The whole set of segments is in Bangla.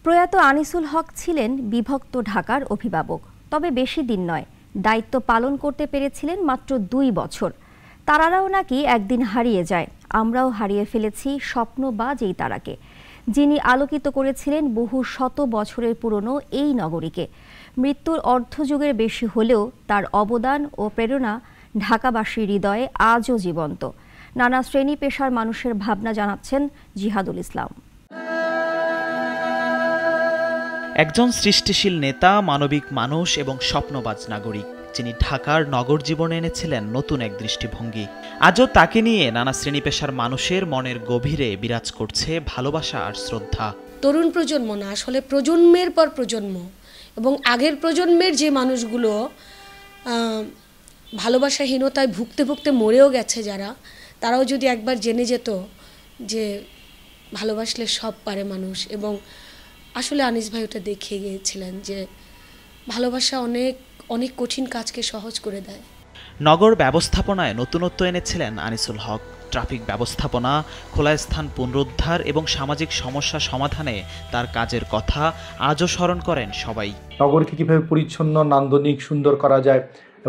প্রয়াত আনিসুল হক ছিলেন বিভক্ত ঢাকার অভিভাবক, তবে বেশি দিন নয়, দায়িত্ব পালন করতে পেরেছিলেন মাত্র ২ বছর। তারারাও নাকি একদিন হারিয়ে যায়, আমরাও হারিয়ে ফেলেছি স্বপ্নবাজ এই তারাকে, যিনি আলোকিত করেছিলেন বহু শত বছরের পুরনো এই নগরীকে। মৃত্যুর অর্ধযুগের বেশি হলেও তার অবদান ও প্রেরণা ঢাকাবাসীর হৃদয়ে আজও জীবন্ত। নানা শ্রেণী পেশার মানুষের ভাবনা জানাচ্ছেন জিহাদুল ইসলাম। একজন সৃষ্টিশীল নেতা, মানবিক মানুষ এবং স্বপ্নবাজ নাগরিক, যিনি ঢাকার নগর জীবনে এনেছিলেন নতুন এক দৃষ্টিভঙ্গি। আজও তাকে নিয়ে নানা শ্রেণী পেশার মানুষের মনের গভীরে বিরাজ করছে ভালোবাসা আর শ্রদ্ধা। তরুণ প্রজন্ম না, আসলে প্রজন্মের পর প্রজন্ম এবং আগের প্রজন্মের যে মানুষগুলো ভালোবাসাহীনতায় ভুগতে ভুগতে মরেও গেছে যারা, তারাও যদি একবার জেনে যেত যে ভালোবাসলে সব পারে মানুষ। এবং আসলে আনিস ভাই ওটা দেখিয়ে গিয়েছিলেন যে ভালোবাসা অনেক অনেক কঠিন কাজকে সহজ করে দেয়। নগর ব্যবস্থাপনায় নতুনত্ব এনেছিলেন আনিসুল হক। ট্রাফিক ব্যবস্থাপনা, খোলা স্থান পুনরুদ্ধার এবং সামাজিক সমস্যা সমাধানে তার কাজের কথা আজও স্মরণ করেন সবাই। নগরকে কীভাবে পরিচ্ছন্ন, নান্দনিক, সুন্দর করা যায়,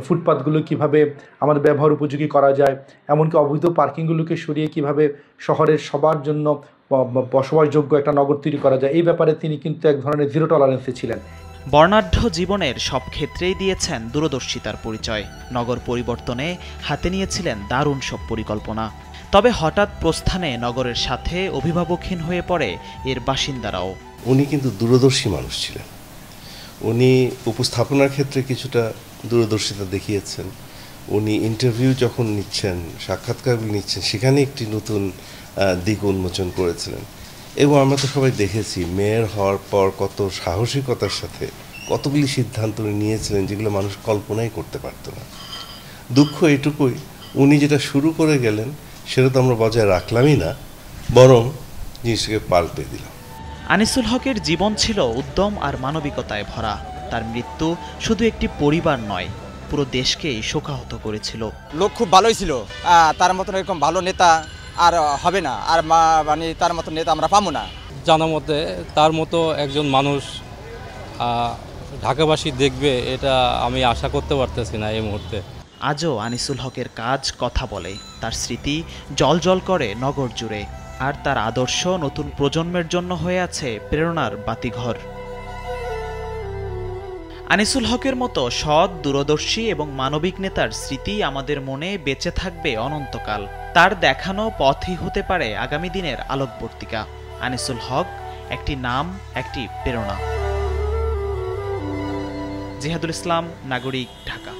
ফুটপাথগুলো কিভাবে আমাদের ব্যবহার উপযোগী করা যায়, এমনকি অবৈধ পার্কিংগুলোকে সরিয়ে কিভাবে শহরের সবার জন্য বসবাসযোগ্য একটা নগর তৈরি করা যায়, এই ব্যাপারে তিনি কিন্তু এক ধরনের জিরো টলারেন্সে ছিলেন। বর্ণাঢ্য জীবনের সব ক্ষেত্রেই দিয়েছেন দূরদর্শিতার পরিচয়। নগর পরিবর্তনে হাতে নিয়েছিলেন দারুণ সব পরিকল্পনা। তবে হঠাৎ প্রস্থানে নগরের সাথে অভিভাবকহীন হয়ে পড়ে এর বাসিন্দারাও। উনি কিন্তু দূরদর্শী মানুষ ছিলেন। উনি উপস্থাপনার ক্ষেত্রে কিছুটা দূরদর্শিতা দেখিয়েছেন। উনি ইন্টারভিউ যখন নিচ্ছেন, সাক্ষাৎকারগুলো নিচ্ছেন, সেখানে একটি নতুন দিক উন্মোচন করেছিলেন। এবং আমরা তো সবাই দেখেছি মেয়র হওয়ার পর কত সাহসিকতার সাথে কতগুলি সিদ্ধান্ত নিয়েছিলেন যেগুলো মানুষ কল্পনাই করতে পারত না। দুঃখ এটুকুই, উনি যেটা শুরু করে গেলেন সেটা তো আমরা বজায় রাখলামই না, বরং জিনিসটাকে পাল্টে দিলাম। আনিসুল হকের জীবন ছিল উদ্যম আর মানবিকতায় ভরা। তার মৃত্যু শুধু একটি পরিবার নয়, পুরো দেশকেই শোকাহত করেছিল। লোক খুব ভালোই ছিল, তার মতন এরকম ভালো নেতা আর হবে না, আর মানে তার মতো নেতা আমরা পাবো না। জানা মতে তার মতো একজন মানুষ ঢাকাবাসী দেখবে, এটা আমি আশা করতে পারতেছি না এই মুহূর্তে। আজও আনিসুল হকের কাজ কথা বলে, তার স্মৃতি জল করে নগর জুড়ে, আর তার আদর্শ নতুন প্রজন্মের জন্য হয়ে আছে প্রেরণার বাতিঘর। আনিসুল হকের মতো সৎ, দূরদর্শী এবং মানবিক নেতার স্মৃতি আমাদের মনে বেঁচে থাকবে অনন্তকাল। তার দেখানো পথই হতে পারে আগামী দিনের আলোকবর্তিকা। আনিসুল হক একটি নাম, একটি প্রেরণা। জিহাদুল ইসলাম, নাগরিক, ঢাকা।